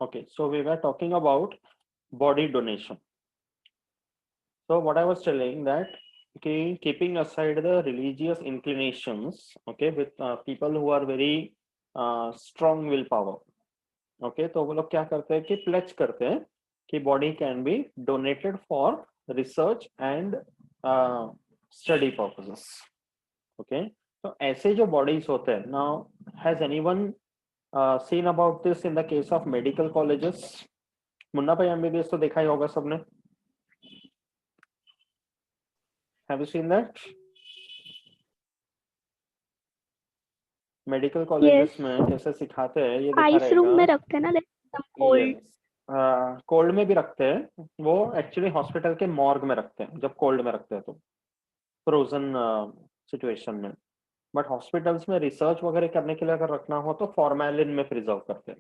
Okay, so we were talking about body donation. So what I was telling that, okay, keeping aside the religious inclinations, okay, with people who are very strong willpower, okay, तो वो लोग क्या करते हैं कि pledge करते हैं कि body can be donated for research and study purposes. Okay, तो ऐसे जो बॉडीज होते हैं, now has anyone seen about this in the case of medical colleges? Munna Bhai MBBS तो देखा ही होगा सबने. Have you seen that? Medical colleges yes, में कैसे सिखाते हैं ये दिखा आइस रूम रहेगा. में रखते हैं ना, एकदम कोल्ड. यस, कोल्ड में भी रखते हैं. वो एक्चुअली हॉस्पिटल के मॉर्ग में रखते हैं जब कोल्ड में रखते हैं, तो फ्रोजन सिचुएशन में. बट हॉस्पिटल्स में रिसर्च वगैरह करने के लिए अगर रखना हो तो फॉर्मेलिन में प्रिजर्व करते हैं.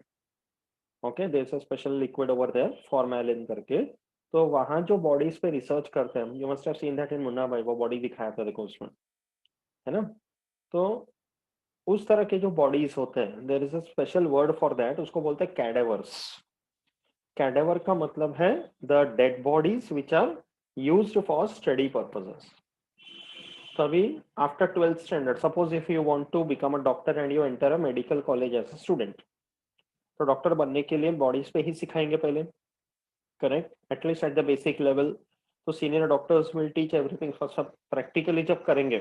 Okay, there is a special liquid over there, formalin करके. तो वहां जो बॉडीज पे रिसर्च करते हैं, you must have seen that in Munna Bhai, वो बॉडी दिखाया था देखो उसमें, है ना. तो उस तरह के जो बॉडीज होते हैं, there is a special word for that, उसको बोलते हैं कैडेवर्स. कैडेवर का मतलब है the dead bodies which are used for study purposes. So we, after 12th standard, suppose if you want to become a doctor and you enter a medical college as a student, तो doctor बनने के लिए bodies पे ही सिखाएंगे पहले, correct, at least at the basic level. तो senior doctors will teach everything for सब. प्रैक्टिकली जब करेंगे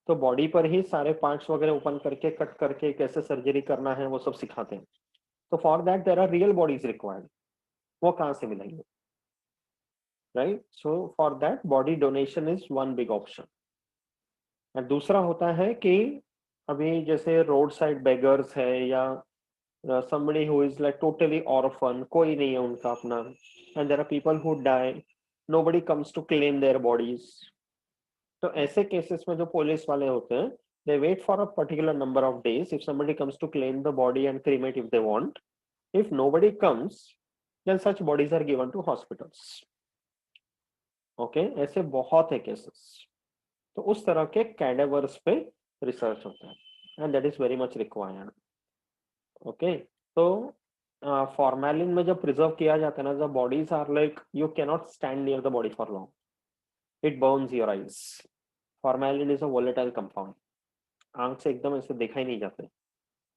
तो बॉडी पर ही सारे पार्ट्स वगैरह ओपन करके कट करके कैसे सर्जरी करना है वो सब सिखाते हैं. तो for that there are real bodies required. वो कहाँ से मिलेंगे, right? So for that body donation is one big option. और दूसरा होता है कि अभी जैसे रोड साइड बेगर्स है या somebody who is like totally orphan, कोई नहीं है उनका अपना, and there are people who die, nobody comes to claim their bodies. तो ऐसे केसेस में जो पुलिस वाले होते हैं, they wait for a particular number of days if somebody comes to claim the body and cremate if they want. If nobody comes, then such bodies are given to hospitals. Okay, ऐसे बहुत है cases. तो उस तरह के cadavers पे research होता है, and that is very much required. Okay, तो फॉर्मेलिन में जब प्रिजर्व किया जाता है ना, जब bodies are like you can not stand near the body for long, it burns your eyes. Formalin is a volatile compound, आंख से एकदम ऐसे देखा ही नहीं जाते.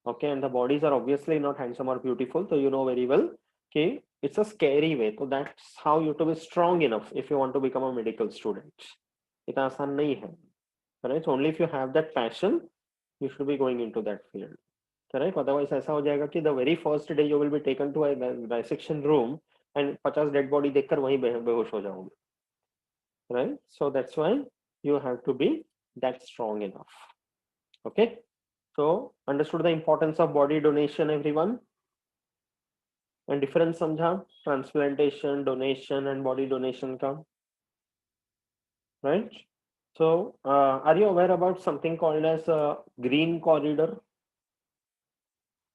Okay, and the bodies are obviously not handsome और ब्यूटीफुल, तो यू नो वेरी वेल कि इट्स अ स्कैरी वे. तो that's how you to be strong enough if you want to become a medical student. इतना आसान नहीं है, right? Only if you have that passion you should be going into that field, correct? Otherwise ऐसा हो जाएगा कि the very first day you will be taken to a dissection room and 50 dead body देखकर वहीं बेहोश हो जाओगे, right? So that's why you have to be that strong enough. Okay, so understood the importance of body donation everyone, and difference समझा transplantation, donation and body donation का, right? So are you aware about something called as green corridor?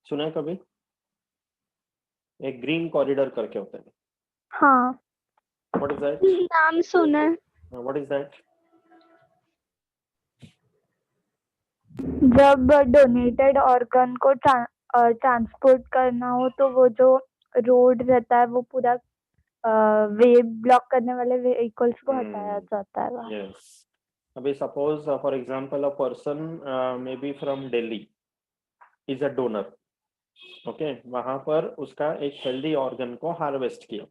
सुना है कभी? एक green corridor करके होता है. हाँ, What is that? नाम सुना है. What is that? जब डोनेटेड ऑर्गन को ट्रांसपोर्ट करना हो तो वो जो रोड रहता है वो पूरा वे ब्लॉक करने वाले व्हीकल्स को हटाया जाता है. Yes. अभी suppose for example a person maybe from Delhi is a donor. Okay, वहां पर उसका एक हेल्दी ऑर्गन को हार्वेस्ट किया,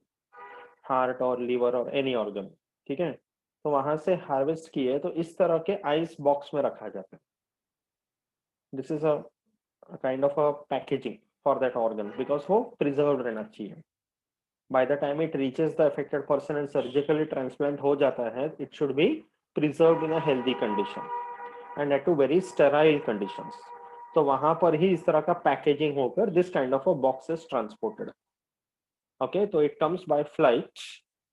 हार्ट और लीवर और एनी ऑर्गन, ठीक है. तो वहां से हार्वेस्ट किए तो इस तरह के आइस बॉक्स में रखा जाता है. This is a kind of a packaging for that organ because वो प्रिजर्व रहना चाहिए. By the time it reaches the affected person and surgically transplant हो जाता है, it should be preserved in a healthy condition and at to very sterile conditions. तो वहां पर ही इस तरह का पैकेजिंग होकर this kind of a box is transported. Okay, तो it comes by flight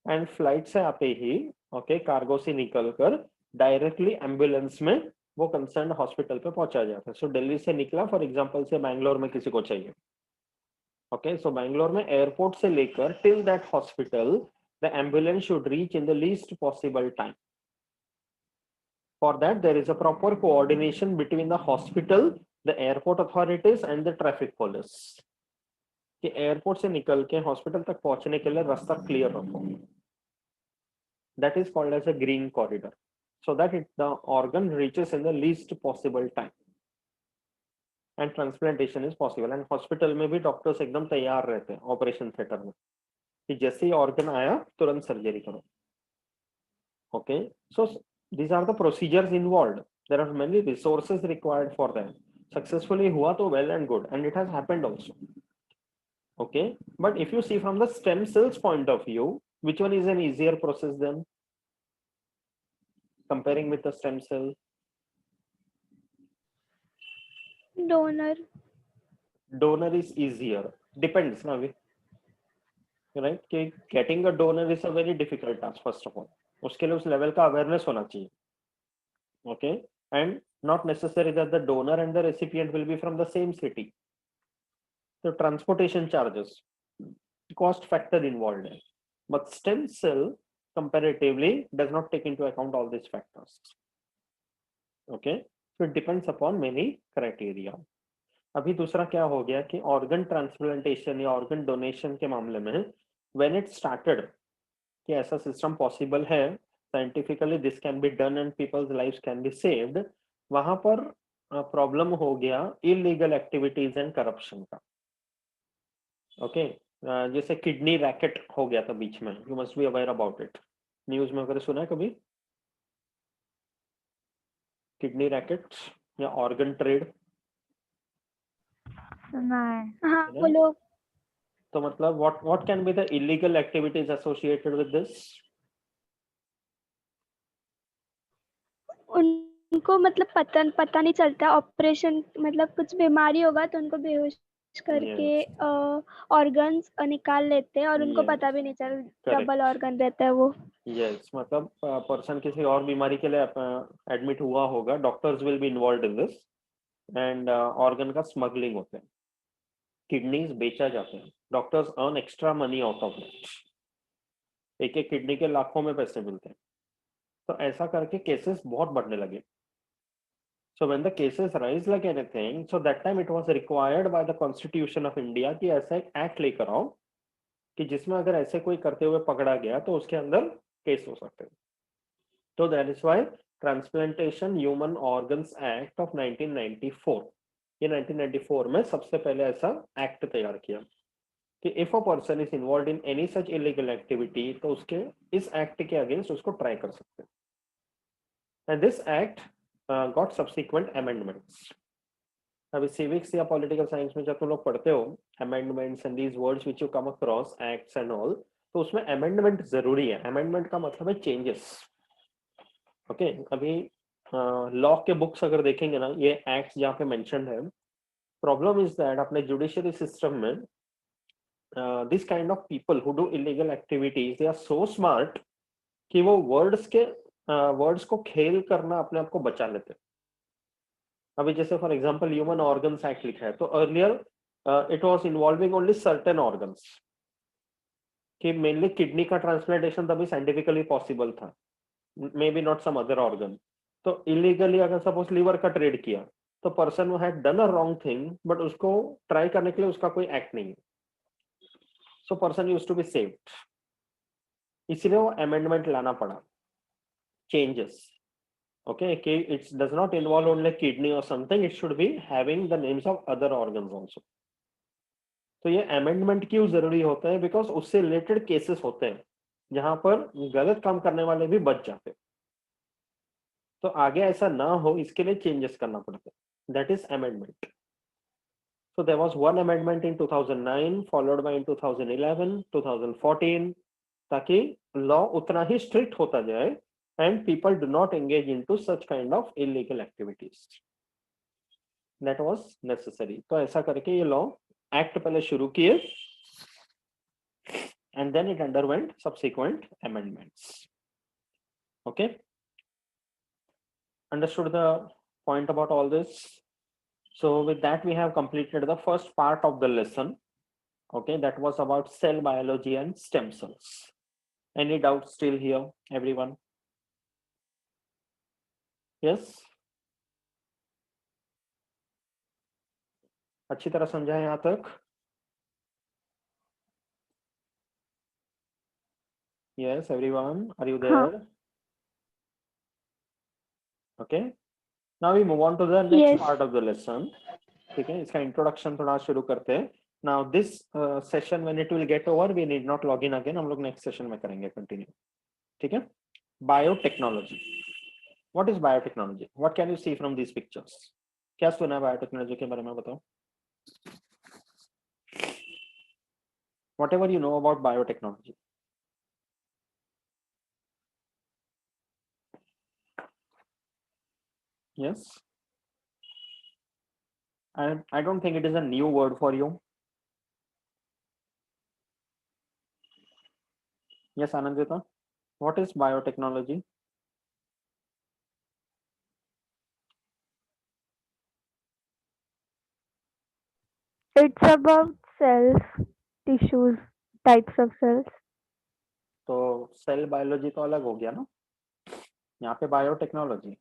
and flight से आते ही okay कार्गो से निकलकर डायरेक्टली एम्बुलेंस में वो कंसर्न हॉस्पिटल पे पहुंचा जाता है. सो दिल्ली से निकला फॉर एग्जांपल से बैंगलोर में किसी को चाहिए. ओके, सो बैंगलोर में एयरपोर्ट से लेकर till that hospital the ambulance should reach in the least possible time. For that there is a proper coordination between the hospital, the airport authorities and the traffic police. कि airport से निकल के hospital तक पहुंचने के लिए रास्ता clear रखो. That is called as a green corridor, so that the organ reaches in the least possible time and transplantation is possible. And hospital में भी डॉक्टर्स एकदम तैयार रहते हैं ऑपरेशन थिएटर में कि जैसे ही ऑर्गन आया तुरंत सर्जरी करो. Okay, so these are the procedures involved. There are many resources required for them. Successfully हुआ तो well and good, and it has happened also. Okay, but if you see from the stem cells point of view, which one is an easier process then comparing with the stem cell? Donor. Donor is easier. Depends na we, right? कि getting a donor is a very difficult task first of all. उसके लिए उस level का awareness होना चाहिए. Okay, and not necessary that the donor and the recipient will be from the same city. So transportation charges, cost factor involved है. But stem cell comparatively does not take into account all these factors. Okay, so it depends upon many criteria. अभी दूसरा क्या हो गया कि organ transplantation या organ donation के मामले में व्हेन इट स्टार्टेड कि ऐसा सिस्टम पॉसिबल है, scientifically this can be done and people's lives can be saved, वहां पर प्रॉब्लम हो गया इलीगल एक्टिविटीज एंड करप्शन का. ओके, जैसे किडनी रैकेट हो गया था बीच में, you must be aware about it. News में वगैरह सुना है कभी किडनी रैकेट या ऑर्गन ट्रेड? सुना है. हाँ है ना? वो लोग तो मतलब what can be the illegal activities associated with this? उनको मतलब पता नहीं चलता. ऑपरेशन मतलब कुछ बीमारी होगा तो उनको बेहोश करके ऑर्गन्स निकाल लेते हैं और उनको Yes, पता भी नहीं चल. correct. डबल ऑर्गन रहता है वो. Yes, मतलब पर्सन किसी और बीमारी के लिए एडमिट हुआ होगा, doctors will be involve in this and organ का स्मगलिंग होता है, किडनीज बेचा जाते हैं, doctors earn extra money out of that. एक एक किडनी के लाखों में पैसे मिलते हैं. तो ऐसा करके केसेस बहुत बढ़ने लगे. So when the cases rise like anything, so that time it was required by the Constitution of India कि ऐसा एक एक्ट लेकर आओ कि जिसमें अगर ऐसे कोई करते हुए पकड़ा गया तो उसके अंदर केस हो सकते हैं. तो that is why Transplantation Human Organs Act of 1994, ये 1994 में सबसे पहले ऐसा एक्ट तैयार किया कि if a person is involve in any such illegal activity तो उसके इस एक्ट के अगेंस्ट उसको ट्राई कर सकते हैं. And this act got subsequent amendments. अभी सिविक्स या पॉलिटिकल साइंस में जब तुम लोग पढ़ते हो amendments and these words which you come across acts and all, तो उसमें अमेंडमेंट जरूरी है. अमेंडमेंट का मतलब है चेंजेस. ओके, अभी लॉ के बुक्स अगर देखेंगे ना, ये एक्ट्स जहाँ पे मेंशन्ड है, प्रॉब्लम इज दैट अपने जुडिशियरी सिस्टम में this kind of people who do illegal activities they are so smart कि वो वर्ड्स को खेल करना अपने आप को बचा लेते हैं. अभी जैसे for example human organs act लिखा है, तो earlier it was involving only certain organs, कि मेनली किडनी का ट्रांसप्लांटेशन तभी साइंटिफिकली पॉसिबल था, may be not some other organ. तो इलीगली अगर सपोज लीवर का ट्रेड किया तो person had done a wrong thing, but उसको ट्राई करने के लिए उसका कोई एक्ट नहीं है, so person used to be saved. इसलिए वो अमेंडमेंट लाना पड़ा, changes. Okay, it does not involve only kidney or something, it should be having the names of other organs also. तो ये अमेंडमेंट क्यों जरूरी होता है? बिकॉज उससे रिलेटेड केसेस होते हैं जहां पर गलत काम करने वाले भी बच जाते हैं. तो आगे ऐसा ना हो इसके लिए चेंजेस करना पड़ता है, that is amendment. So there was one amendment in 2009 followed by in 2011, 2014, ताकि लॉ उतना ही स्ट्रिक्ट होता जाए and people do not engage into such kind of illegal activities. That was necessary. तो ऐसा करके ये लॉ एक्ट पहले शुरू किए and then it underwent subsequent amendments. Okay, understood the point about all this? So with that we have completed the first part of the lesson. Okay, that was about cell biology and stem cells. Any doubts still here, everyone? Yes, अच्छी तरह समझा है यहाँ तक? Yes, everyone, are you हाँ there? Okay, now we move on to the next Yes. part of the lesson. ठीक है, इसका इंट्रोडक्शन थोड़ा शुरू करते हैं. Now this session when it will get over, we need not log in again. हम लोग next session में करेंगे continue. ठीक है. Biotechnology. What is biotechnology? What can you see from these pictures? क्या सुना है बायोटेक्नोलॉजी के बारे में, बताओ. Whatever you know about biotechnology. Yes. And I don't think it is a new word for you. Yes, Anandita. What is biotechnology? it's about cells, tissues, types of cells. तो cell biology तो अलग हो गया ना, यहाँ पे biotechnology.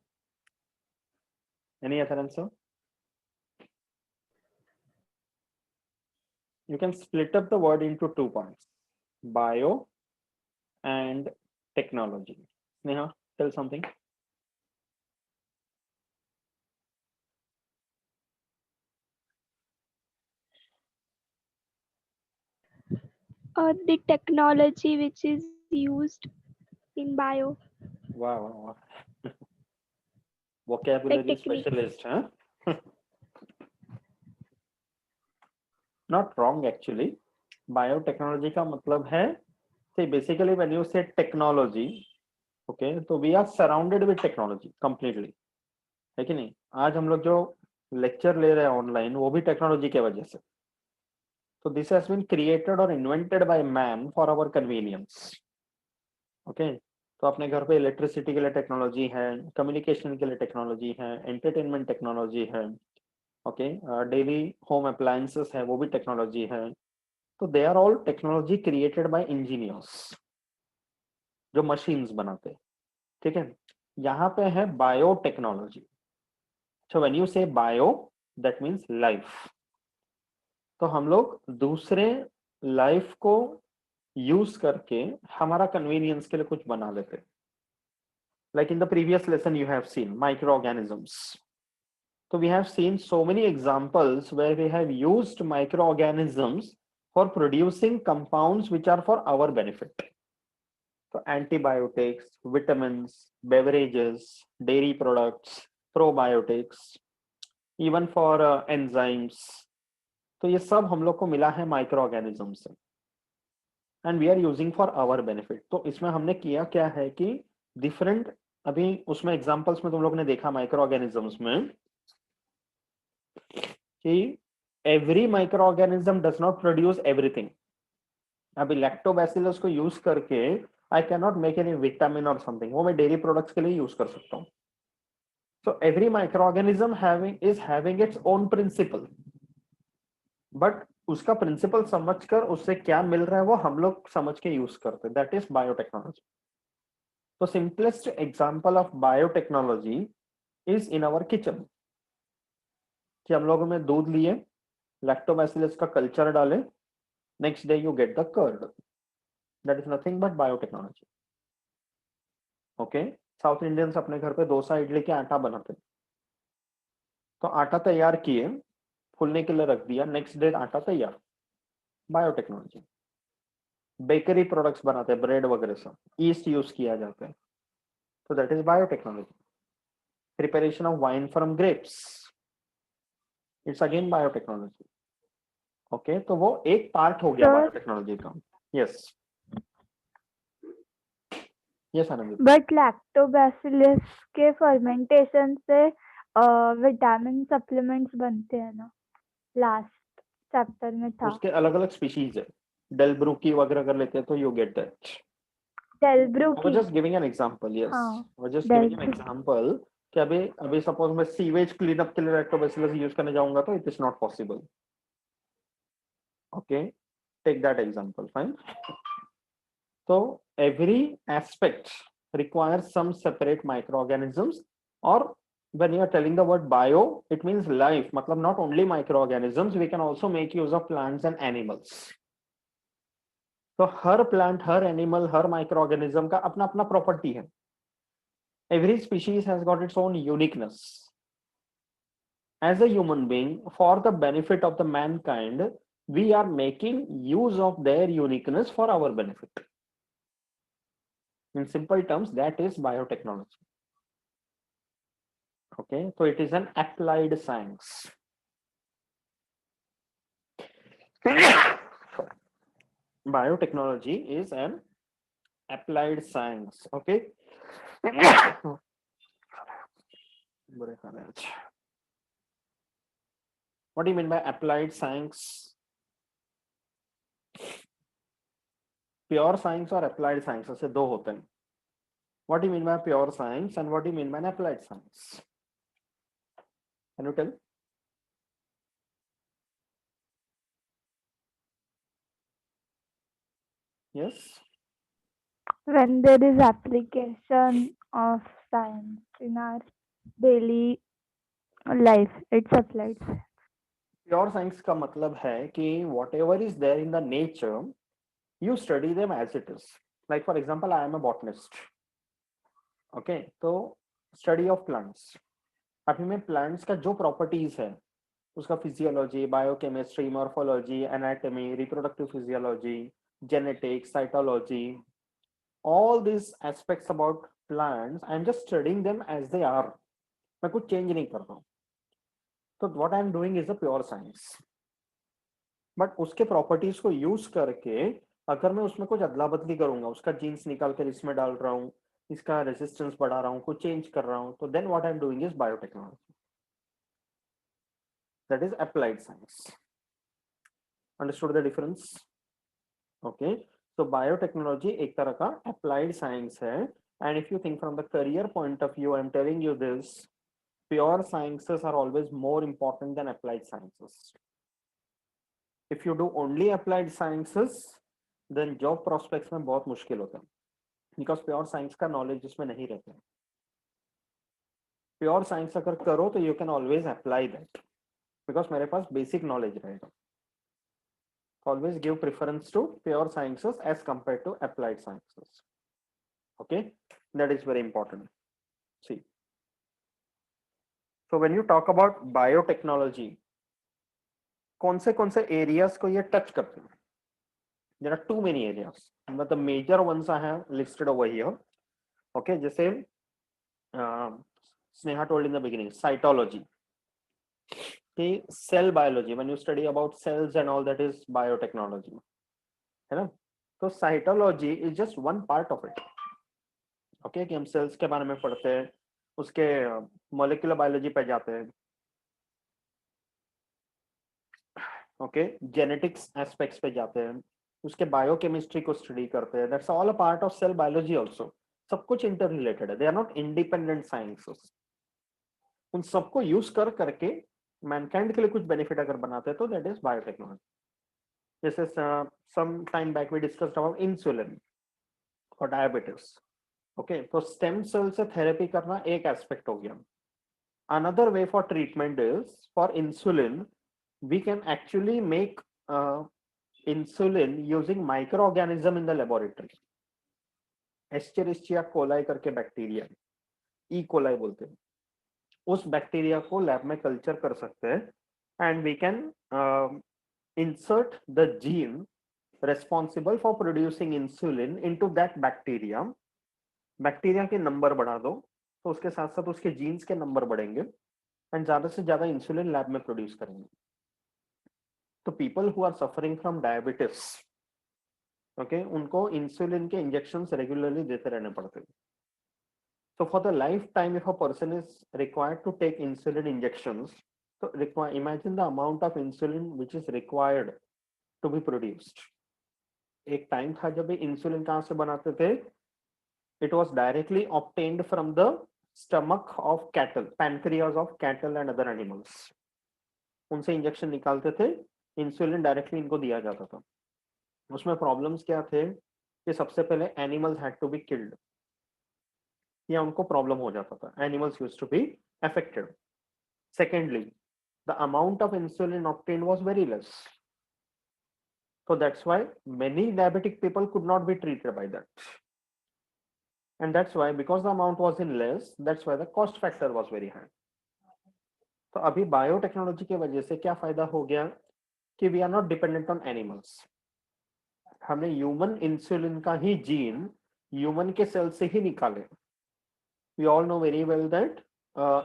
Any other answer? You can split up the word into 2 parts, bio and technology. Neha, tell something. The technology which is used in bio, Wow, wow, wow. like Vocabulary technique. specialist, huh? Not wrong actually. Biotechnology का मतलब है, see basically when you say technology, okay, तो we are surrounded with technology completely, है कि नहीं. आज हम लोग जो लेक्चर ले रहे हैं ऑनलाइन, वो भी टेक्नोलॉजी के वजह से. So this has been created or invented by man for our convenience. Okay, तो अपने घर पे इलेक्ट्रिसिटी के लिए टेक्नोलॉजी है, कम्युनिकेशन के लिए टेक्नोलॉजी है, एंटरटेनमेंट टेक्नोलॉजी है. ओके, डेली होम अप्लायंसेस है, वो भी टेक्नोलॉजी है. तो they are all technology created by engineers, जो मशीन्स बनाते हैं. ठीक है. यहाँ पे है biotechnology. So when you say bio, that means life. तो हम लोग दूसरे लाइफ को यूज करके हमारा कन्वीनियंस के लिए कुछ बना लेते. Like in the previous lesson you have seen micro organisms. So we have seen so many examples where we have used microorganisms for producing compounds which are for our benefit. So antibiotics, vitamins, beverages, dairy products, probiotics, even for enzymes. तो ये सब हम लोग को मिला है micro organism से, and we are using for our benefit. तो इसमें हमने किया क्या है कि डिफरेंट, अभी उसमें एग्जांपल्स में तुम लोग ने देखा माइक्रो ऑर्गेनिजम्स में कि every micro organism does not produce everything. अभी लैक्टोबैसिलस को यूज करके I can not make any vitamin और समथिंग, वो मैं डेयरी प्रोडक्ट्स के लिए यूज कर सकता हूँ. So every micro organism is having its own principle, but उसका प्रिंसिपल समझकर उससे क्या मिल रहा है वो हम लोग समझ के यूज करते हैं. That is biotechnology. तो simplest example of biotechnology is in our kitchen. कि हम लोगों में दूध लिए, लैक्टोबैसिलस का कल्चर डाले, next day you get the curd. That is nothing but biotechnology. Okay. South Indians अपने घर पे डोसा इडली के आटा बनाते. तो आटा तैयार किए, फूलने के लिए रख दिया, नेक्स्ट डे आटा तैयार. बायोटेक्नोलॉजी. बेकरी प्रोडक्ट्स बनाते हैं, ब्रेड वगैरह सब, ईस्ट यूज किया जाता है. तो that is biotechnology. Preparation of wine from grapes, it's again biotechnology. Okay, तो वो एक पार्ट हो गया Sir, बायोटेक्नोलॉजी का. Yes yes Anand. but lactobacillus के fermentation से विटामिन सप्लीमेंट्स बनते हैं ना, लास्ट चैप्टर में था. उसके अलग अलग स्पीशीज है. डेलब्रूकी वगैरह कर लेते हैं तो यू गेट दैट. डेलब्रू I was की. just giving an example. Yes, हाँ, I was just giving an डेलब्रू. example कि अभी अभी सपोज मैं सीवेज क्लीनअप के लिए लैक्टोबैसिलस यूज करने जाऊंगा तो it is not possible. Okay, take that example. Fine. तो every aspect requires some separate microorganisms, or when you are telling the word bio, it means life. मतलब not only microorganisms, we can also make use of plants and animals. तो हर plant, हर animal, हर micro organism का अपना अपना property है. Every species has got its own uniqueness. As a human being, for the benefit of the mankind, we are making use of their uniqueness for our benefit. In simple terms, that is biotechnology. Okay, so it is an applied science. Biotechnology is an applied science. Okay. What do you mean by applied science? Pure science और applied science ऐसे दो होते हैं. What do you mean by pure science and what do you mean by applied science? Can you tell? Yes. When there is application of science in our daily life, it's applied science. Pure science का मतलब है कि whatever is there in the nature, you study them as it is. Like for example, I am a botanist. Okay, तो study of plants. अभी मैं plants का जो properties है, उसका physiology, biochemistry, morphology, anatomy, reproductive physiology, genetics, cytology, all these aspects about plants, I'm just studying them as they are. मैं कुछ change नहीं कर रहा हूँ. तो what I'm doing is a pure science. But उसके प्रॉपर्टीज को यूज करके अगर मैं उसमें कुछ अदला बदली करूंगा, उसका जीन्स निकाल कर इसमें डाल रहा हूँ, इसका रेजिस्टेंस बढ़ा रहा हूँ, कुछ चेंज कर रहा हूँ, तो then what I am doing is biotechnology. That is applied science. Understood the difference? Okay, तो बायोटेक्नोलॉजी एक तरह का अप्लाइड साइंस है. And if you think from the career point of view, I am telling you this, pure sciences are always more important than applied sciences. If you do only applied sciences, then job prospects में बहुत मुश्किल होता है, because pure science का knowledge इसमें नहीं रहता है. Pure science अगर करो तो you can always apply that, because मेरे पास basic knowledge रहेगा. Always give preference to pure sciences as compared to applied sciences. Okay, that is very important. See, so when you talk about biotechnology, कौन से areas को ये touch करते हैं? There are too many areas, but the major ones I have listed over here. Okay, जैसे Sneha told in the beginning, cytology, okay, cell biology, when you study about cells and all, that is biotechnology, है ना? तो cytology is just one part of it. Okay, कि हम cells के बारे में पढ़ते हैं, उसके molecular biology पे जाते हैं. Okay, genetics aspects पे जाते हैं, उसके बायोकेमिस्ट्री को स्टडी करते हैं. That's all a part of cell biology also. सब कुछ इंटर रिलेटेड है. They are not independent sciences. उन सबको यूज कर करके मैनकाइंड के लिए कुछ बेनिफिट अगर बनाते हैं तो दैट इज बायोटेक्नोलॉजी. जैसे some time back we discussed about insulin for diabetes. Okay, तो स्टेम सेल से थेरेपी करना एक एस्पेक्ट हो गया. Another way for treatment is for insulin, we can actually make insulin using microorganism in the laboratory. Escherichia coli करके bacteria, E coli बोलते हैं, उस बैक्टीरिया को लैब में कल्चर कर सकते हैं. And we can insert the gene responsible for producing insulin into that bacteria. Bacteria के नंबर बढ़ा दो तो उसके साथ साथ उसके जीन्स के नंबर बढ़ेंगे एंड ज्यादा से ज्यादा इंसुलिन लैब में प्रोड्यूस करेंगे. तो people who are suffering from diabetes, okay, उनको इंसुलिन के इंजेक्शंस रेगुलरली देते रहने पड़ते हैं. So for the lifetime, if a person is required to take insulin injections, so imagine the amount of insulin which is required to be produced. एक time था जब insulin कहाँ से बनाते थे? It was directly obtained from the stomach of cattle, pancreas of cattle and other animals. उनसे injection निकालते थे, इंसुलिन डायरेक्टली इनको दिया जाता था. उसमें प्रॉब्लम्स क्या थे कि सबसे पहले animals had to be killed, या उनको प्रॉब्लम हो जाता था. Animals used to be affected. Secondly, the amount of insulin obtained was very less. So that's why many diabetic people could not be treated by that. And that's why, because the amount was in less, that's why the cost factor was very high. तो अभी biotechnology की वजह से क्या फायदा हो गया कि we are not dependent on animals. हमने ह्यूमन इंसुलिन का ही जीन ह्यूमन के सेल से ही निकाले. We all know very well that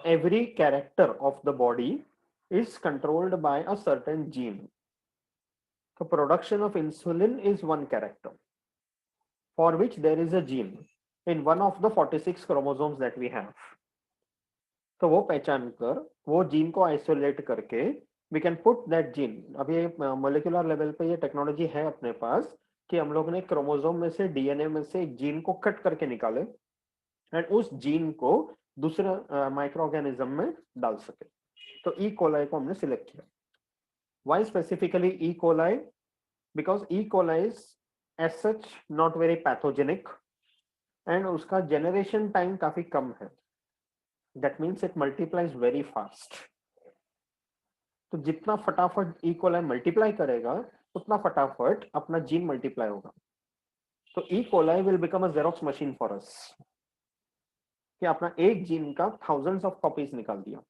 every character of the body is controlled by a certain gene. The production of insulin is one character for which there is a gene in one of the 46 chromosomes that we have. तो वो पहचान कर वो gene को isolate करके we can put that gene. अभी molecular level पे ये टेक्नोलॉजी है अपने पास कि हम लोग ने क्रोमोसोम में से डीएनए में से एक जीन को कट करके निकाले एंड उस जीन को दूसरे माइक्रो ऑर्गेनिज्म में डाल सके. तो ई कोलाई को हमने सिलेक्ट किया. Why specifically E coli? Because E coli is as such not very pathogenic and उसका जनरेशन टाइम काफी कम है. That means it multiplies very fast. तो जितना फटाफट ई कोलाई मल्टीप्लाई करेगा उतना फटाफट अपना जीन मल्टीप्लाई होगा. तो E coli will become a xerox machine for us कि अपना एक जीन का थाउजेंड्स ऑफ कॉपीज निकाल दिया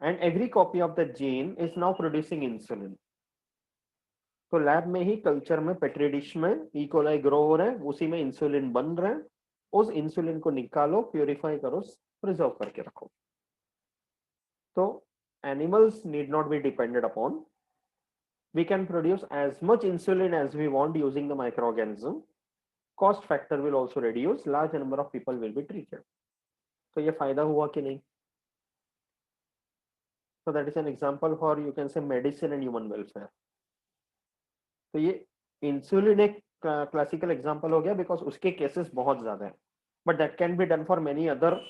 and every copy of the gene is now producing insulin. तो लैब में ही कल्चर में पेट्री डिश में ई कोलाई ग्रो हो रहा है, उसी में इंसुलिन बन रहा है. उस इंसुलिन को निकालो, प्यूरिफाई करो, प्रिजर्व करके रखो. तो animals need not be depended upon. We can produce as much insulin as we want using the microorganism. Cost factor will also reduce. Large number of people will be treated. तो ये फायदा हुआ कि नहीं? So that is an example for, you can say, medicine and human welfare. तो ये insulin एक classical example हो गया बिकॉज उसके केसेस बहुत ज्यादा है. But that can be done for many other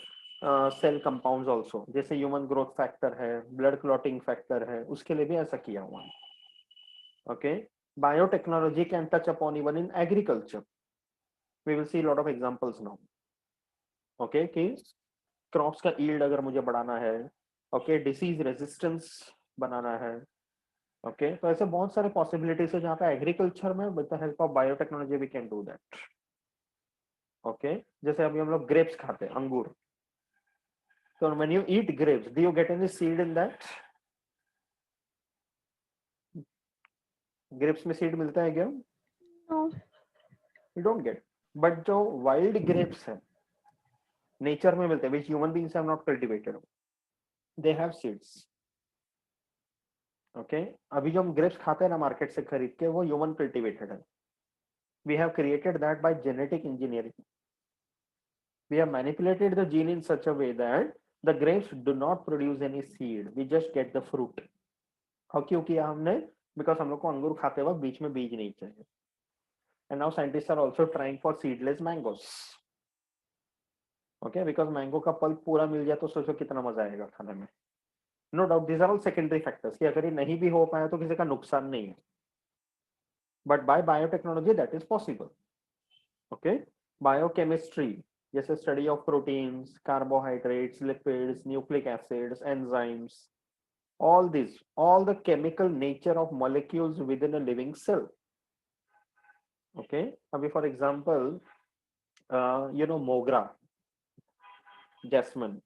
cell compounds also. जैसे ह्यूमन ग्रोथ फैक्टर है, ब्लड क्लॉटिंग फैक्टर है, उसके लिए भी ऐसा किया हुआ है. Okay. Biotechnology can touch upon even in agriculture. We will see lot of examples now. Okay, कि क्रॉप्स का यील्ड अगर मुझे बढ़ाना है, ओके, डिसीज रेजिस्टेंस बनाना है, ओके, तो ऐसे बहुत सारे पॉसिबिलिटीज है जहाँ पे एग्रीकल्चर में with the help of biotechnology we can do that. Okay, जैसे अभी हम लोग ग्रेप्स खाते हैं, अंगूर. So when you eat grapes, do you get any seed in that? Grapes में seed मिलता है क्या? No. You don't get. But जो wild grapes हैं, nature में मिलते हैं, which human beings have not cultivated, they have seeds. Okay? अभी जो हम grapes खाते हैं ना मार्केट से खरीद के, वो human cultivated है. We have created that by genetic engineering. We have manipulated the gene in such a way that the grapes do not produce any seed. We just get the fruit. और क्यों किया हमने? Because हम लोग को अंगूर खाते वक्त बीच में बीज नहीं चाहिए. And now scientists are also trying for seedless mangoes. Okay, because mango का पल्प पूरा मिल जाए तो सोचो कितना मजा आएगा खाने में. No doubt, these are all secondary factors. कि अगर ये नहीं भी हो पाया तो किसी का नुकसान नहीं है. But by biotechnology that is possible. Okay, biochemistry. जैसे study of proteins, carbohydrates, lipids, nucleic acids, enzymes, all these, all the chemical nature of molecules within a living cell. Okay, अभी for example, you know mogra, jasmine.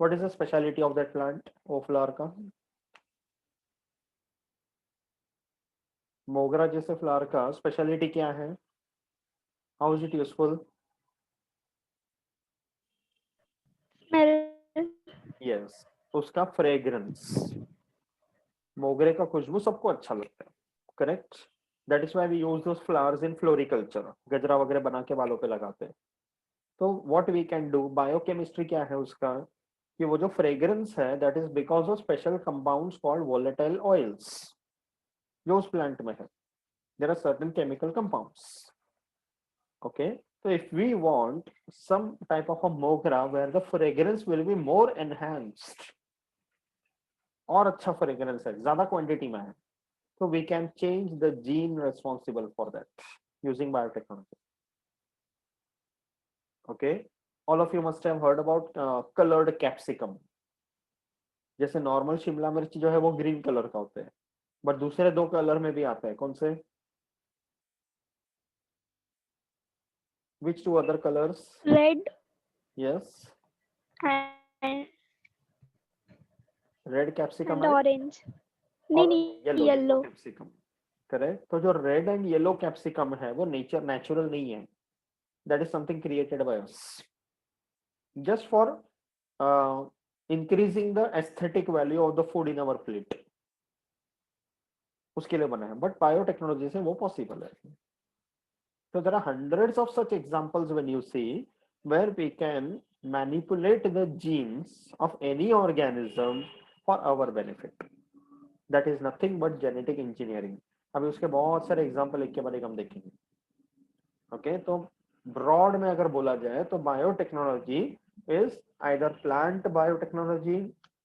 What is the speciality of that plant? ओ flower का, मोगरा जैसे flower का speciality क्या है? How is it useful? Smell. Yes, उसका fragrance, मोगरे का खुशबू सबको अच्छा लगता है. Correct. That is why we use those flowers in floriculture. गजरा वगैरह बना के बालों पे लगाते हैं. तो what we can do, biochemistry क्या है उसका, कि वो जो फ्रेग्रेंस है that is because of special compounds called volatile oils जो उस प्लांट में है. There are certain chemical compounds. Okay, so if we want some type of a mogra where the fragrance will be more enhanced, और अच्छा fragrance है, ज्यादा quantity में है, so we can change the gene responsible for that using biotechnology. Okay, all of you must have heard about colored capsicum. जैसे normal Shimla मिर्च जो है वो ग्रीन कलर का होता है, बट दूसरे दो कलर में भी आता है, कौन से? Which two other colours? Red yes, and red capsicum है, ऑरेंज, नहीं और नहीं येलो येलो। कैप्सिकम। करेक्ट। तो जो रेड एंड येलो कैप्सिकम है वो नेचुरल नहीं है, that is something created by us just for increasing the aesthetic value of the food in our plate, उसके लिए बना है, बट बायोटेक्नोलॉजी से वो पॉसिबल है। So there are hundreds of such examples when you see where we can manipulate the genes of any organism for our benefit. That is nothing but genetic engineering. अभी उसके बहुत सारे example एक के बाद एक हम देखेंगे। ओके, तो ब्रॉड में अगर बोला जाए तो biotechnology is either plant biotechnology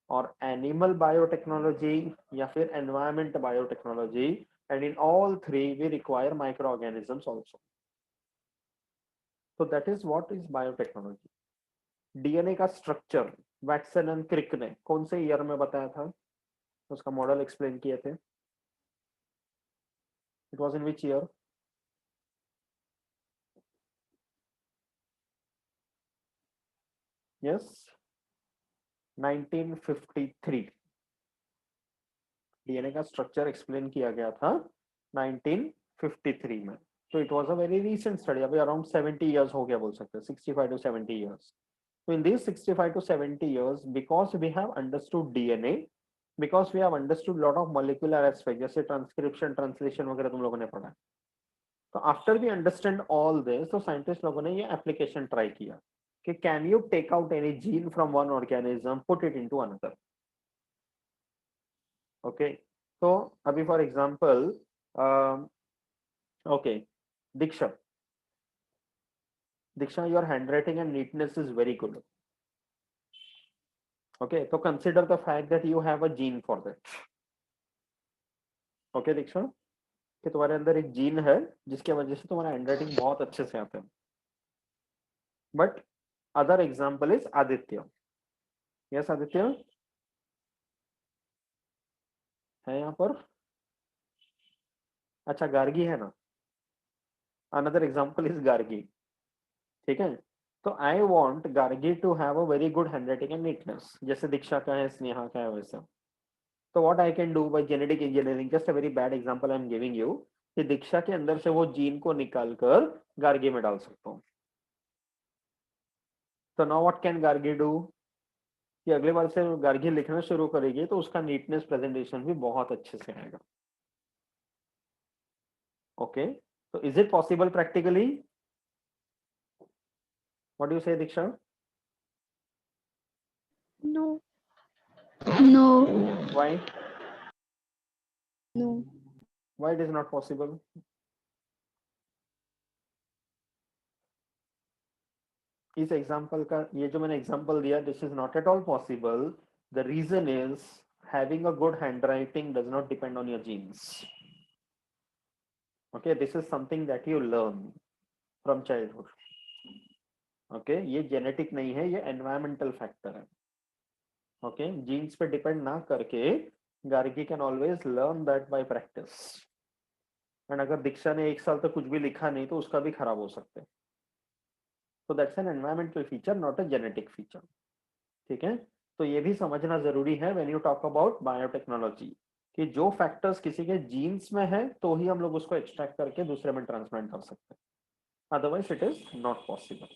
और एनिमल बायोटेक्नोलॉजी या फिर environment biotechnology, and in all three we require microorganisms also. So that is what is biotechnology. DNA का स्ट्रक्चर वैटसन एंड क्रिक ने कौन से ईयर में बताया था, उसका मॉडल एक्सप्लेन किए थे? It was in which year? Yes, 1953 DNA का स्ट्रक्चर एक्सप्लेन किया गया था 1953 में। तो it was a very recent study, अभी अराउंड 70 इयर्स हो गया बोल सकते हैं, 65 to 70 years. So in these 65 to 70 years, because we have understood DNA, because we have understood lot of molecular aspects, जैसे ट्रांसक्रिप्शन ट्रांसलेशन वगैरह तुम लोगों ने पढ़ा, तो after we understand all this, तो साइंटिस्ट लोगों ने ये एप्लीकेशन ट्राई किया कि can you take out any gene from one organism, put it into another. Okay, तो अभी for example okay, Diksha, your handwriting and neatness is very good. Okay, तो consider the fact that you have a gene for that. Okay Diksha, कि तुम्हारे अंदर एक gene है जिसके वजह से तुम्हारा हैंडराइटिंग बहुत अच्छे से आता है। But other example is Aditya. Yes Aditya है यहाँ पर? अच्छा, गार्गी है ना? Another example is Gargi. ठीक है, तो I want Gargi to have a very good handwriting and neatness, जैसे दीक्षा का है, स्नेहा का है, वैसा। तो what I can do by genetic engineering, just a very bad example I am giving you, कि दीक्षा के अंदर से वो जीन को निकाल कर गार्गी में डाल सकता हूँ। तो now what can Gargi do, कि अगले बार से गार्गी लिखना शुरू करेगी तो उसका नीटनेस प्रेजेंटेशन भी बहुत अच्छे से आएगा। ओके, तो is it possible practically? What do you say Diksha? No no why? No why it is not possible? इस एग्जाम्पल का, ये जो मैंने एग्जाम्पल दिया, this is not at all possible. The reason is having a good handwriting does not depend on your genes. Okay, this is something that you learn from childhood. Okay, ये genetic नहीं है, ये environmental factor है। Okay, jeans पे depend ना करके Gargi can always learn that bye practice. And अगर दीक्षा ने 1 साल तक कुछ भी लिखा नहीं तो उसका भी खराब हो सकता है। तो that's an environmental feature, not a genetic feature. ठीक है, तो ये भी समझना जरूरी है when you talk about biotechnology, कि जो फैक्टर्स किसी के जीन्स में है तो ही हम लोग उसको एक्सट्रैक्ट करके दूसरे में ट्रांसप्लांट कर सकते हैं, otherwise it is not possible.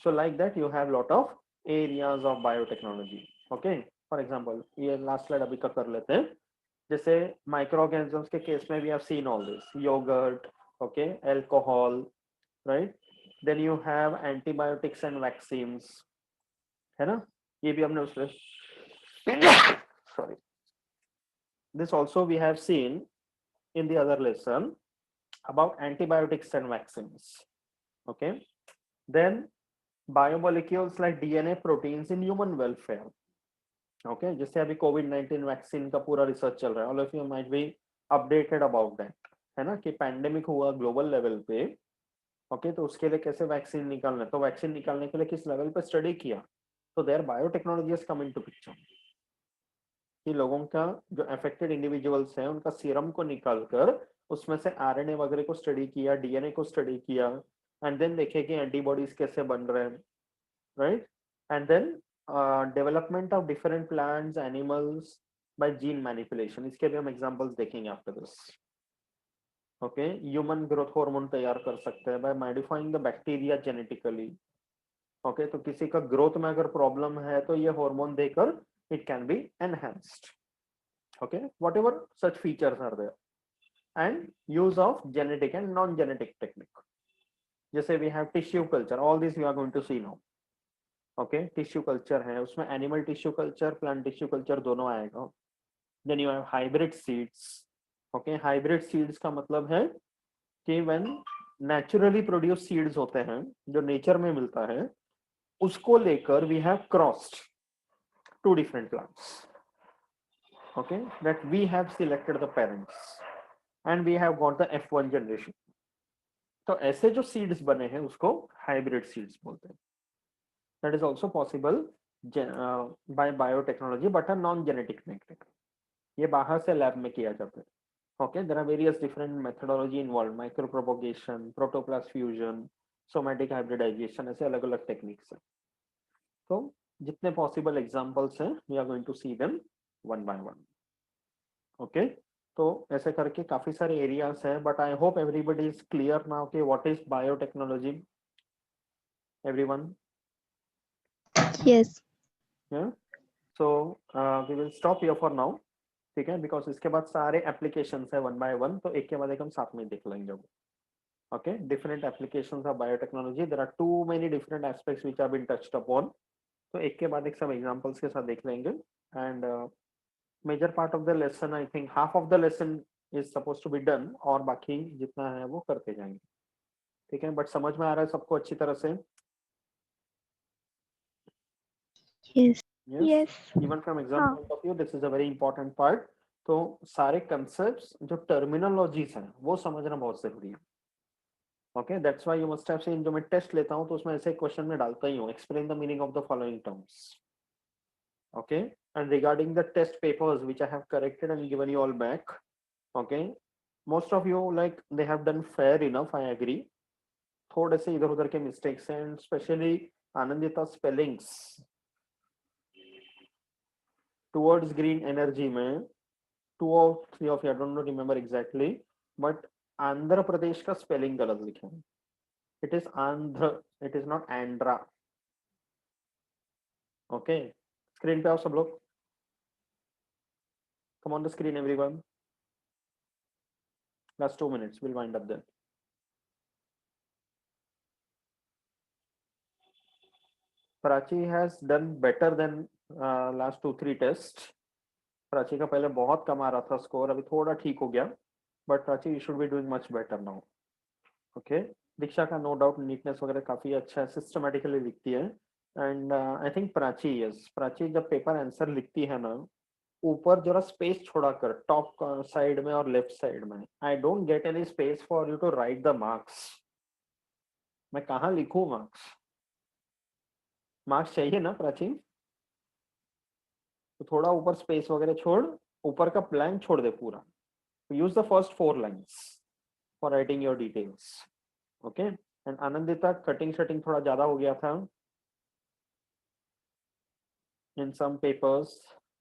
So like that you have lot of areas of biotechnology. Okay, for example ये लास्ट स्लाइड अभी का कर लेते हैं। जैसे माइक्रो ऑर्गेनिजम्स के केस में we have seen all this, yogurt, okay, alcohol, right, then you have antibiotics and vaccines, है ना, ये भी हमने उसमें sorry, this also we have seen in the other lesson about antibiotics and vaccines. Okay, then biomolecules like DNA, proteins in human welfare. Okay, जैसे अभी कोविड-19 vaccine का पूरा रिसर्च चल रहा है, all of you might be updated about that, है ना, कि पैंडेमिक हुआ ग्लोबल लेवल पे। ओके, तो उसके लिए कैसे वैक्सीन निकालना है, तो वैक्सीन निकालने के लिए किस लेवल पे स्टडी किया, तो there biotechnology has come into picture. कि लोगों का जो अफेक्टेड इंडिविजुअल्स हैं उनका सीरम को निकालकर उसमें से आरएनए वगैरह को स्टडी किया, डीएनए को स्टडी किया, एंड देन देखे कि एंटीबॉडीज कैसे बन रहे हैं, right, and then development of different plants animals by gene manipulation, इसके भी हम एग्जांपल्स देखेंगे after this. Okay, human growth hormone तैयार कर सकते हैं by modifying the bacteria genetically. Okay, तो किसी का ग्रोथ में अगर प्रॉब्लम है तो ये हार्मोन देकर it can be enhanced. Okay, whatever such features are there, and use of genetic and non genetic technique, जैसे we have tissue culture, all this we are going to see now. Okay, tissue culture है, उसमें animal tissue culture, plant tissue culture दोनों आएगा। Then you have hybrid seeds. Okay, hybrid seeds का मतलब है कि when naturally produce seeds होते हैं जो नेचर में मिलता है, उसको लेकर we have crossed two different plants, okay, that we have selected the parents and we have got the F1 generation। तो ऐसे जो सीड्स बने हैं उसको हाइब्रिड सीड्स बोलते हैं। That is also possible by biotechnology but a non genetic technique, ये बाहर से लैब में किया जाता है। Okay, there are various different methodology involve, micropropagation, protoplast fusion, somatic hybridization, ऐसे अलग अलग टेक्निक्स हैं। तो जितने पॉसिबल एग्जांपल्स हैं we are going to see them one by one. Okay, तो ऐसे करके काफी सारे एरियाज हैं, but I hope everybody is clear now कि what is biotechnology. Everyone, Yes. So we will stop here for now, ठीक है, बिकॉज इसके बाद सारे एप्लीकेशंस है वन बाय वन, तो एक के बाद एक हम साथ में देख लेंगे वो। Okay, different applications of biotechnology, there are too many different aspects which have been touched upon, तो एक के बाद एक सब एग्जांपल्स के साथ देख लेंगे। And major part of the lesson, I think half of the lesson is suppose to be done, और बाकी जितना है वो करते जाएंगे, ठीक है। बट समझ में आ रहा है सबको अच्छी तरह से? Yes. Yes, Yes. Even from exam हाँ. Point of view this is a very important part. तो सारे कंसेप्ट्स जो टर्मिनोलॉजीज हैं वो समझना बहुत जरूरी है। Okay, that's why you must have scene, जो मैं टेस्ट लेता हूँ तो उसमें ऐसे क्वेश्चन में डालता ही हूँ, explain the meaning of the following terms. Okay, and regarding the test papers which I have corrected and given you all back, okay, most of you like they have done fair enough, I agree. थोड़े से इधर उधर के mistakes हैं, and specially Anandita spellings towards green energy में 2 और 3 of you, I don't remember exactly, but Andhra Pradesh का spelling गलत लिखे हैं। It is Andhra, it is not Andhra. Okay, screen पे आओ सब लोग, come on the screen everyone, last 2 minutes we'll wind up then। Prachi has done better than last 2-3 tests। Prachi का पहले बहुत कम आ रहा था स्कोर, अभी थोड़ा ठीक हो गया, but Prachi you should be doing much better now. Okay, Diksha का नो डाउट नीटनेस वगैरह काफी अच्छा है, सिस्टमेटिकली लिखती है। And I think Prachi, yes, Prachi जब पेपर आंसर लिखती है ना, ऊपर जरा स्पेस छोड़ा कर, टॉप साइड में और लेफ्ट साइड में, I don't get any space for you to write the marks. मैं कहाँ लिखूं मार्क्स? मार्क्स चाहिए ना प्राची, तो थोड़ा ऊपर स्पेस वगैरह छोड़, ऊपर का ब्लैंक छोड़ दे पूरा। Use the first 4 lines for writing your details. Okay, and Anandita cutting शटिंग थोड़ा ज्यादा हो गया था इन सम पेपर्स।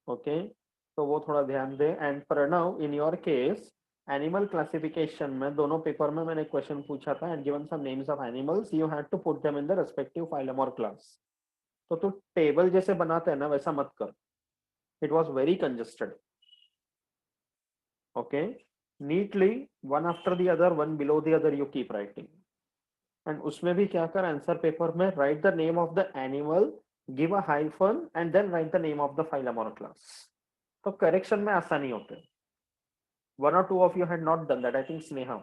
ओके, तो वो थोड़ा ध्यान दे। And Pranav, in your case animal classification में दोनों पेपर में मैंने क्वेश्चन पूछा था, and given some names of animals, you had to put them in the respective phylum और क्लास। तो तू टेबल जैसे बनाते हैं ना वैसा मत कर, it was very congested. Okay, neatly one after the other, one below the other you keep writing। And उसमें भी क्या कर, आंसर पेपर में write the name of the animal, give a hyphen and then write the name of the phylum और class. तो correction में आसानी होते हैं। 1 or 2 of you had not done that, I think Sneha,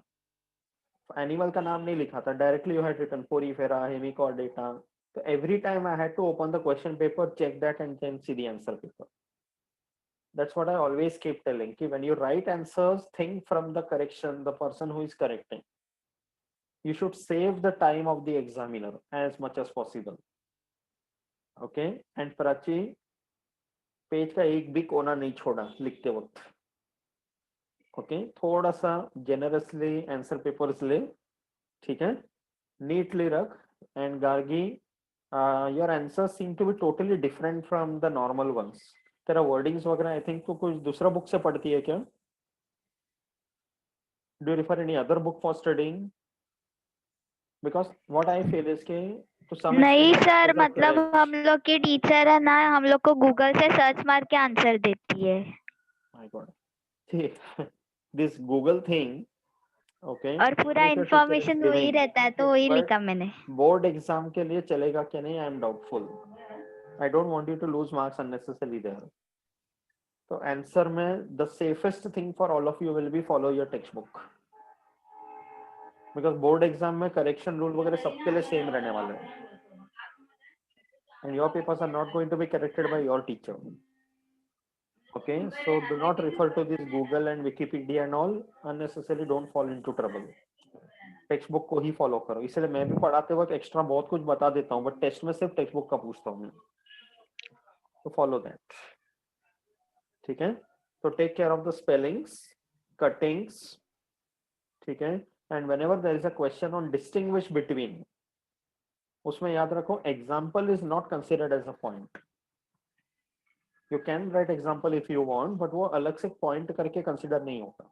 animal का नाम नहीं लिखा था, directly you had written porifera, hemichordata. तो every time I had to open the question paper, check that and then see the answer paper. That's what I always keep telling, कि when you write answers, think from the correction, the person who is correcting. You should save the time of the examiner as much as possible। Okay, and Prachi, page का एक भी कोना नहीं छोड़ा लिखते वक्त। Okay, थोड़ा सा जेनरसली आंसर पेपर्स ले, ठीक है, नीटली रख। And Gargi, your answers seem to be totally different from the normal ones. तेरा वर्डिंग्स वगैरह आई थिंक तो कुछ दूसरा बुक से पढ़ती है क्या? Do you refer any other book for studying? Because what I feel is के टू सम नहीं एक्सटेंट सर, मतलब हम लोग की टीचर है ना, हम लोग को गूगल से सर्च मार के आंसर देती है। My God, this Google thing, okay, और पूरा इंफॉर्मेशन वही रहता है, तो वही लिखा मैंने। बोर्ड एग्जाम के लिए चलेगा कि नहीं, I am doubtful. I don't want you to lose marks unnecessarily there. तो आंसर में the safest thing for all of you will be follow your textbook, because board exam में correction rule वगैरह सबके लिए same रहने वाले हैं, and your papers are not going to be corrected by your teacher. Okay, so do not refer to this Google and Wikipedia and all unnecessarily. Don't fall into trouble. Text book को ही follow करो। इसलिए मैं भी पढ़ाते वक्त extra बहुत कुछ बता देता हूँ, बट टेस्ट में सिर्फ टेक्स्ट बुक का पूछता हूँ मैं, तो फॉलो दैट, ठीक है। तो take care of the spellings, cuttings, ठीक है। And whenever there is a question on distinguish between, उसमें याद रखो example is not considered as a point. You can write example if you want, but वो अलग से पॉइंट करके consider नहीं होता।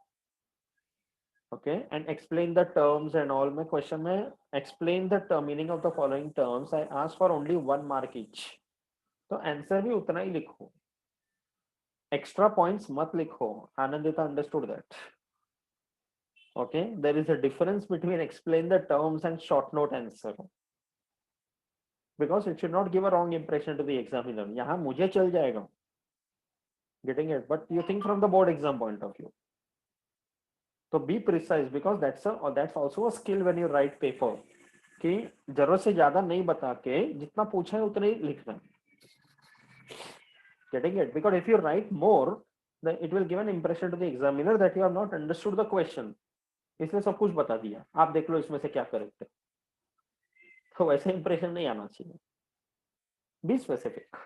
Okay, and explain the terms and all. My question में explain the term meaning of the following terms. I ask for only 1 mark each. तो answer भी उतना ही लिखो, एक्स्ट्रा पॉइंट्स मत लिखो। Anandita understood that? Okay, there is a difference between explain the terms and short note answer, because it should not give a wrong impression to the examiner. यहाँ मुझे चल जाएगा, getting it, but you think from the board exam point of view. तो be precise, because that's also a skill when you write paper, कि जरूरत से ज्यादा नहीं बता के जितना पूछा है उतना ही लिखना। Getting it? Because if you write more, then it will give an impression to the examiner that you have not understood the question. इसलिए सब कुछ बता दिया, आप देख लो इसमें से क्या करेक्ट है। तो वैसे इंप्रेशन नहीं आना चाहिए। Be specific.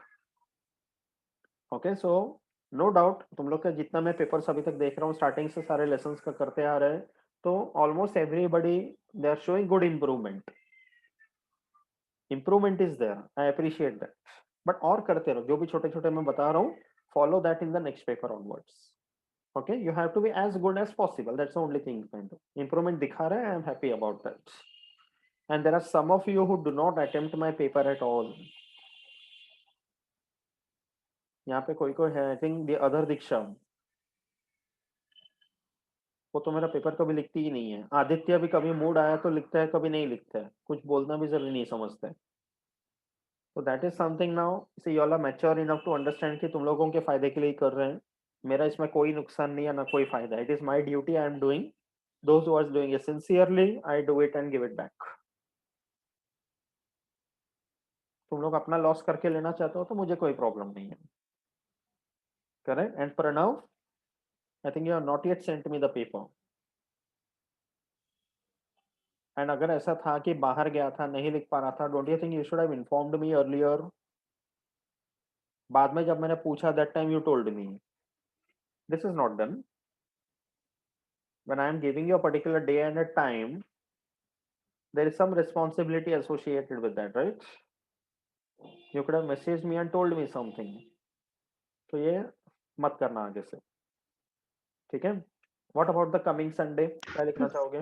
Okay, so no doubt तुम लोग का जितना मैं पेपर्स अभी तक देख रहा हूँ, स्टार्टिंग से सारे लेसन्स का करते आ रहे हैं, तो almost everybody they are showing good improvement. Improvement is there, I appreciate that, but और करते रहो। जो भी छोटे छोटे मैं बता रहा हूँ, follow that in the next paper onwards. Okay, you have to be as good as possible. That's the only thing you can do. Improvement दिखा रहा है, I am happy about that. And there are some of you who do not attempt my paper at all. यहाँ पे कोई कोई है, I think the other दीक्षा, वो तो मेरा पेपर कभी लिखती ही नहीं है। आदित्य भी कभी मूड आया तो लिखता है, कभी नहीं लिखता है, कुछ बोलना भी जरूरी नहीं समझता है। So that is something now. See, you all are mature enough to understand कि तुम लोगों के फायदे के लिए ही कर रहे हैं। मेरा इसमें कोई नुकसान नहीं है, ना कोई फायदा। It is my duty I am doing. Those who are doing it sincerely, I do it and give it back. तुम लोग अपना लॉस करके लेना चाहते हो तो मुझे कोई प्रॉब्लम नहीं है। Correct? And Pranav, I think you have not yet sent me the paper. And अगर ऐसा था कि बाहर गया था, नहीं लिख पा रहा था, don't you think you should have informed me earlier? बाद में जब मैंने पूछा, that time you told me. This is not done. When I am giving you a particular day and a time, there is some responsibility associated with that, right? You could have messaged me and told me something. तो ये मत करना आगे से, ठीक है? What about the coming Sunday? क्या लिखना चाहोगे?